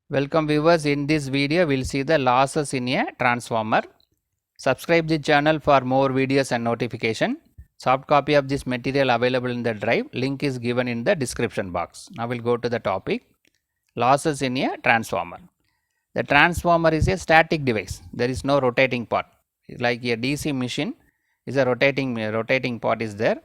Welcome viewers, in this video we will see the losses in a transformer. Subscribe the channel for more videos and notification. Soft copy of this material available in the drive. Link is given in the description box. Now we will go to the topic, losses in a transformer. The transformer is a static device. There is no rotating part. Like a DC machine is a rotating part is there.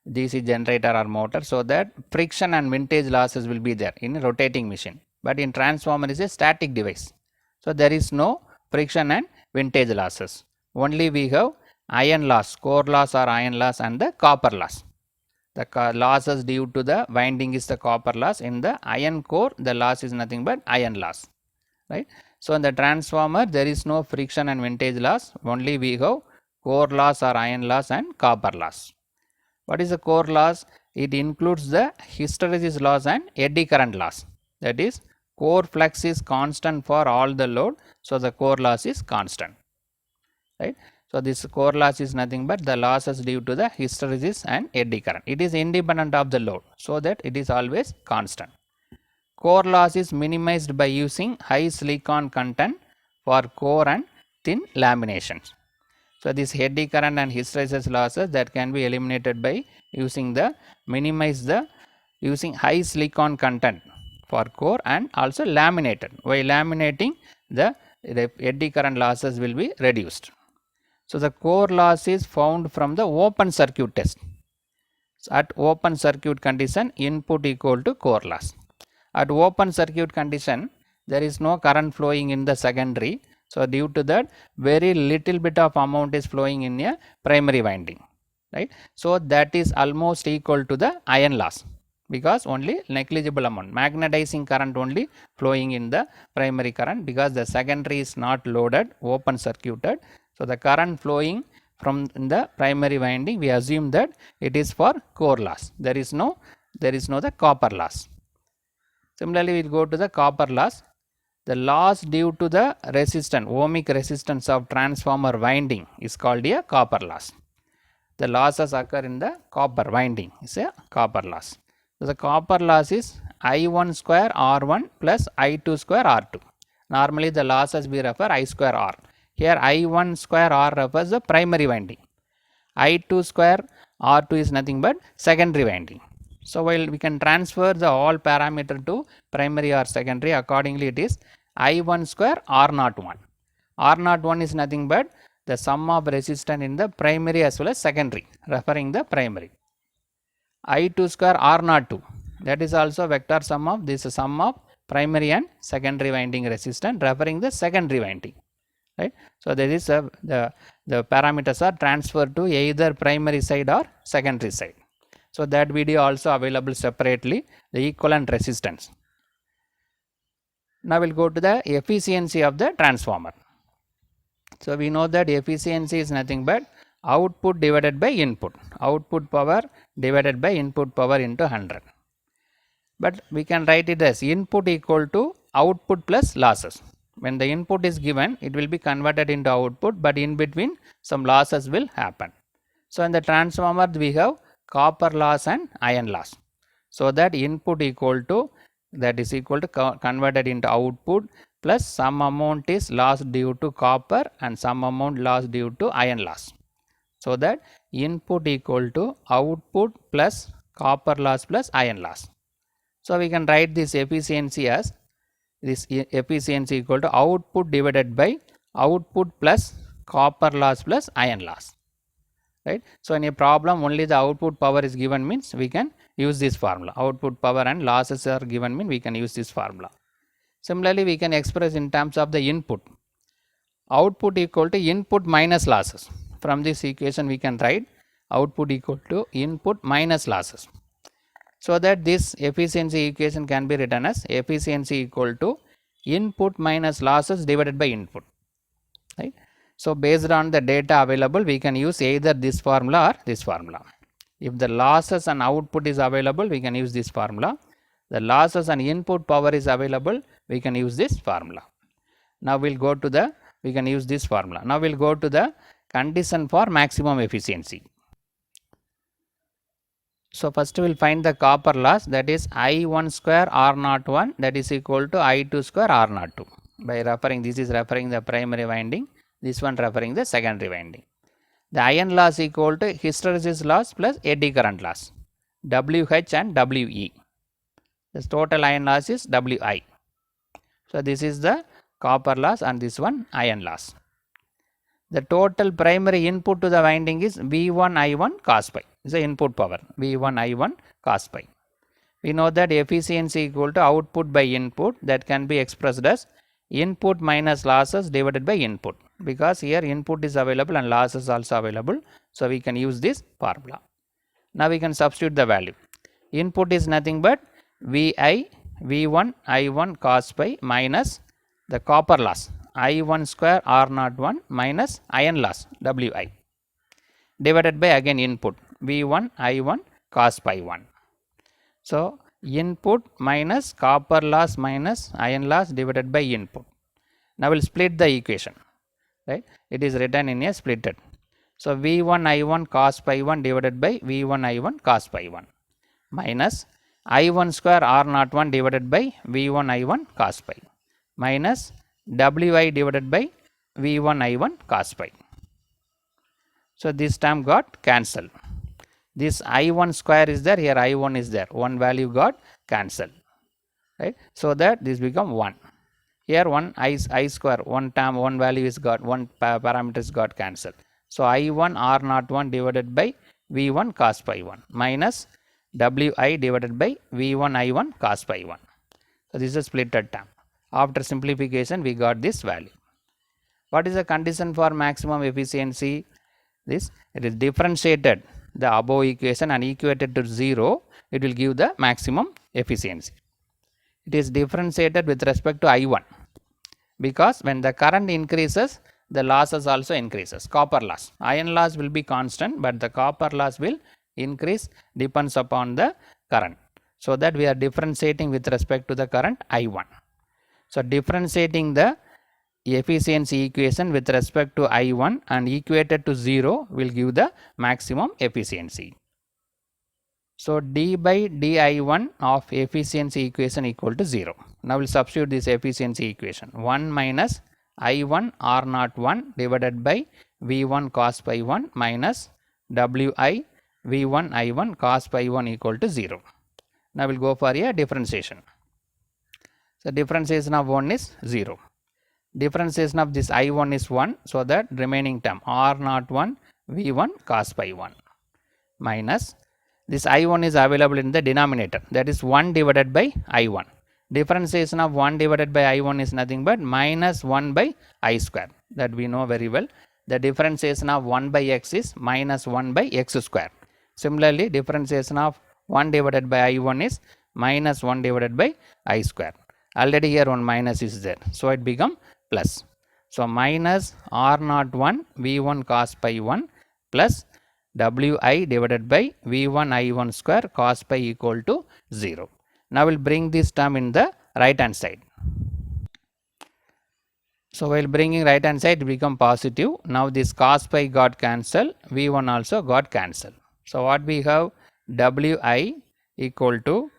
DC generator or motor, so that friction and windage losses will be there in a rotating machine. But in transformer is a static device, so there is no friction and windage losses. Only we have iron loss, core loss or iron loss, and the copper loss. The losses due to the winding is the copper loss. In the iron core, the loss is nothing but iron loss, right? So in the transformer there is no friction and windage loss. Only we have core loss or iron loss and copper loss. What is the core loss? It includes the hysteresis loss and eddy current loss. That is, core flux is constant for all the load, so the core loss is constant, right? So this core loss is nothing but the losses due to the hysteresis and eddy current. It is independent of the load, so that it is always constant. Core loss is minimized by using high silicon content for core and thin laminations. So this eddy current and hysteresis losses that can be eliminated by using using high silicon content for core and also laminated. By laminating, the eddy current losses will be reduced. So the core loss is found from the open circuit test. So at open circuit condition, input equal to core loss. At open circuit condition, there is no current flowing in the secondary. So due to that, very little bit of amount is flowing in a primary winding, right? So that is almost equal to the iron loss, because only negligible amount, magnetizing current only flowing in the primary current, because the secondary is not loaded, open circuited. So the current flowing from the primary winding, we assume that it is for core loss. There is no the copper loss. Similarly, we will go to the copper loss. The loss due to the resistance, ohmic resistance of transformer winding is called a copper loss. The losses occur in the copper winding is a copper loss. So the copper loss is I1 square R1 plus I2 square R2. Normally the losses we refer I square R. Here I1 square R refers the primary winding. I2 square R2 is nothing but secondary winding. So while we can transfer the all parameter to primary or secondary, accordingly it is I1 square R01. R01 is nothing but the sum of resistance in the primary as well as secondary, referring the primary. I2 square R02, that is also vector sum of this sum of primary and secondary winding resistance, referring the secondary winding, right? So there is the parameters are transferred to either primary side or secondary side. So that video also available separately, the equivalent resistance. Now we will go to the efficiency of the transformer. So we know that efficiency is nothing but output divided by input, output power divided by input power into 100. But we can write it as input equal to output plus losses. When the input is given, it will be converted into output, but in between some losses will happen. So in the transformer we have copper loss and iron loss. So that input equal to converted into output plus some amount is loss due to copper and some amount loss due to iron loss. So that input equal to output plus copper loss plus iron loss. So we can write this efficiency as this efficiency equal to output divided by output plus copper loss plus iron loss, right? So in a problem only the output power is given means we can use this formula. Output power and losses are given mean we can use this formula. Similarly, we can express in terms of the input. Output equal to input minus losses. From this equation we can write output equal to input minus losses. So that this efficiency equation can be written as efficiency equal to input minus losses divided by input, right? So based on the data available, we can use either this formula or this formula. If the losses and output is available, we can use this formula. The losses and input power is available, we can use this formula. Now we will go to we can use this formula. Now we will go to the condition for maximum efficiency. So first we will find the copper loss, that is I1 square R01 that is equal to I2 square R02. By referring, this is referring the primary winding, this one referring the secondary winding. The iron loss equal to hysteresis loss plus eddy current loss, WH and WE. The total iron loss is WI. So this is the copper loss and this one iron loss. The total primary input to the winding is V1 I1 cos pi. Is the input power V1 I1 cos pi. We know that efficiency equal to output by input, that can be expressed as input minus losses divided by input, because here input is available and losses also available. So we can use this formula. Now we can substitute the value. Input is nothing but Vi V1 I1 cos pi minus the copper loss I1 square R01 minus iron loss Wi divided by again input V1 I1 cos pi 1. So input minus copper loss minus iron loss divided by input. Now we will split the equation, right? It is written in a splitted. So V1 I1 cos pi 1 divided by V1 I1 cos pi 1 minus I1 square R01 divided by V1 I1 cos pi minus Wi divided by V1 I1 cos pi. So this term got cancelled. This I1 square is there, here I1 is there, one value got cancelled, right? So that this become 1. Here one I square, one term, one value is got, one parameters got cancelled. So I1 R01 divided by V1 cos pi 1 minus Wi divided by V1 I1 cos pi 1. So this is a splitted term. After simplification we got this value. What is the condition for maximum efficiency? This, it is differentiated the above equation and equated to 0, it will give the maximum efficiency. It is differentiated with respect to I1, because when the current increases the losses also increases. Copper loss, iron loss will be constant, but the copper loss will increase, depends upon the current. So that we are differentiating with respect to the current I1. So differentiating the efficiency equation with respect to I1 and equated to 0 will give the maximum efficiency. So d by di1 of efficiency equation equal to 0. Now we will substitute this efficiency equation. 1 minus I1 R01 divided by V1 cos pi 1 minus Wi V1 I1 cos pi 1 equal to 0. Now we will go for a differentiation. So differentiation of 1 is 0. Differentiation of this I1 is 1, so that remaining term R01 V1 cos pi 1 minus this I1 is available in the denominator, that is 1 divided by I1. Differentiation of 1 divided by I1 is nothing but minus 1 by I square, that we know very well. The differentiation of 1 by x is minus 1 by x square. Similarly, differentiation of 1 divided by I1 is minus 1 divided by I square. Already here one minus is there, so it become plus. So minus R01 V1 cos pi 1 plus Wi divided by V1 I1 square cos pi equal to 0. Now we will bring this term in the right hand side. So while bringing right hand side it become positive. Now this cos pi got cancelled, V1 also got cancelled. So what we have, Wi equal to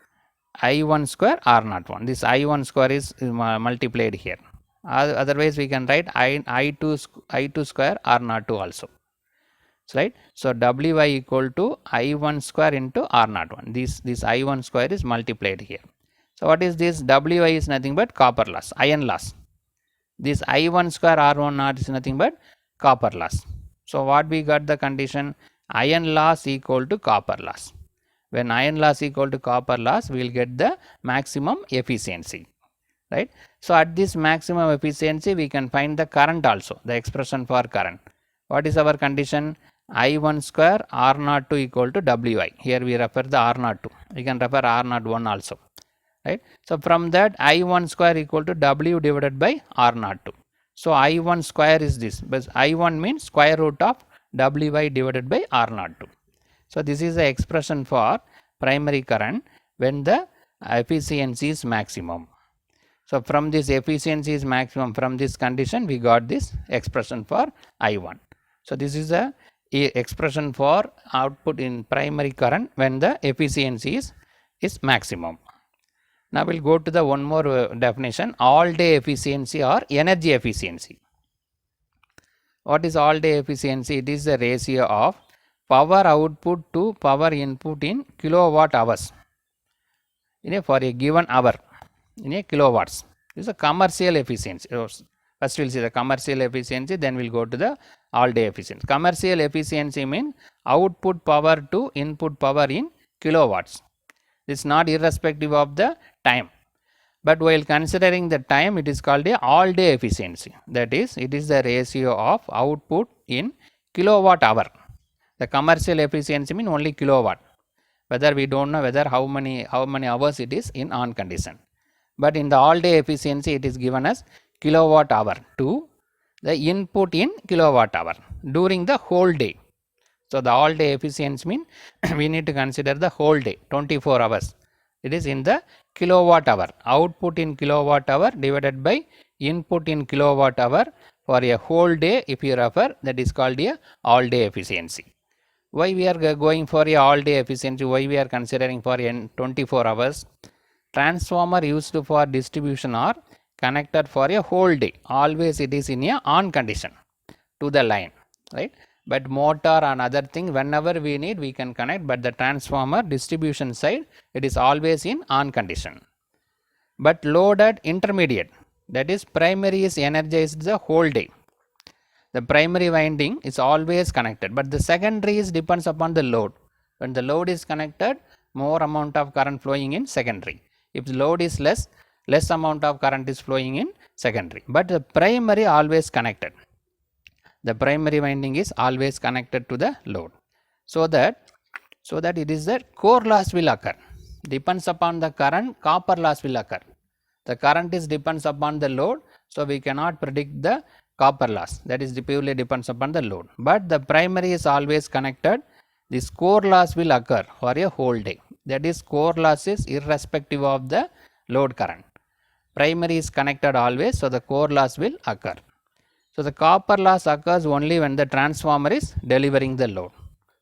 I1 square R01. This I1 square is multiplied here. Otherwise we can write I2 square R02 also. Right. So Wi equal to I1 square into R01. This I1 square is multiplied here. So what is this? Wi is nothing but copper loss, iron loss. This I1 square R10 is nothing but copper loss. So what we got the condition? Iron loss equal to copper loss. When iron loss equal to copper loss, we will get the maximum efficiency, right? So at this maximum efficiency we can find the current also, the expression for current. What is our condition? I1 square R02 equal to Wi. Here we refer the R02, we can refer R01 also, right? So from that I1 square equal to W divided by R02. So I1 square is this, but I1 means square root of Wi divided by R02. So this is the expression for primary current when the efficiency is maximum. So from this efficiency is maximum, from this condition we got this expression for I1. So this is the expression for output in primary current when the efficiency is maximum. Now we'll go to the one more definition, all day efficiency or energy efficiency. What is all day efficiency? It is the ratio of power output to power input in kilowatt hours for a given hour in a kilowatts. This is a commercial efficiency. First we'll see the commercial efficiency, then we'll go to the all day efficiency. Commercial efficiency means output power to input power in kilowatts. This is not irrespective of the time, but while considering the time, it is called a all day efficiency. That is, it is the ratio of output in kilowatt hour. The commercial efficiency means only kilowatt, whether we don't know whether how many hours it is in on condition. But in the all day efficiency, it is given as kilowatt hour to the input in kilowatt hour during the whole day. So the all day efficiency means we need to consider the whole day, 24 hours. It is in the kilowatt hour, output in kilowatt hour divided by input in kilowatt hour for a whole day. If you refer, that is called a all day efficiency. Why we are going for a all day efficiency? Why we are considering for 24 hours? Transformer used for distribution are connected for a whole day. Always it is in a on condition to the line, right? But motor and other thing, whenever we need, we can connect, but the transformer distribution side, it is always in on condition. But loaded intermediate, that is primary, is energized the whole day. The primary winding is always connected, but the secondary is depends upon the load. When the load is connected, more amount of current flowing in secondary. If the load is less amount of current is flowing in secondary. But the primary always connected. The primary winding is always connected to the load. So that it is that core loss will occur. Depends upon the current, copper loss will occur. The current is depends upon the load, so we cannot predict the copper loss. That is purely depends upon the load. But the primary is always connected. This core loss will occur for a whole day. That is, core loss is irrespective of the load current. Primary is connected always, so the core loss will occur. So the copper loss occurs only when the transformer is delivering the load.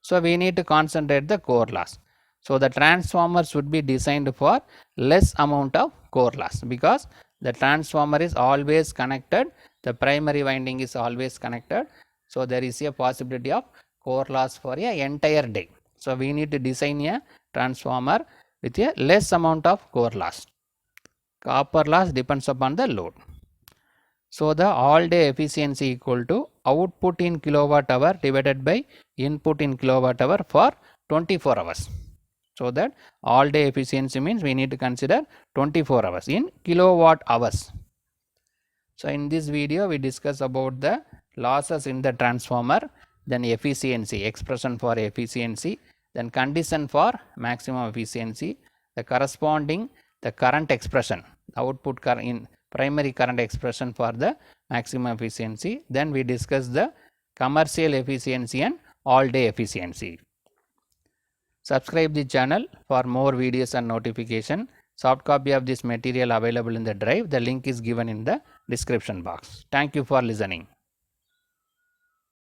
So we need to concentrate the core loss. So the transformer should be designed for less amount of core loss, because the transformer is always connected, the primary winding is always connected. So there is a possibility of core loss for a entire day. So we need to design a transformer with a less amount of core loss. Copper loss depends upon the load. So the all day efficiency equal to output in kilowatt hour divided by input in kilowatt hour for 24 hours. So that all day efficiency means we need to consider 24 hours in kilowatt hours. So in this video we discuss about the losses in the transformer, then efficiency, expression for efficiency, then condition for maximum efficiency, the corresponding the current expression, output current in primary current expression for the maximum efficiency. Then we discuss the commercial efficiency and all day efficiency. Subscribe the channel for more videos and notification. Soft copy of this material available in the drive. The link is given in the description box. Thank you for listening.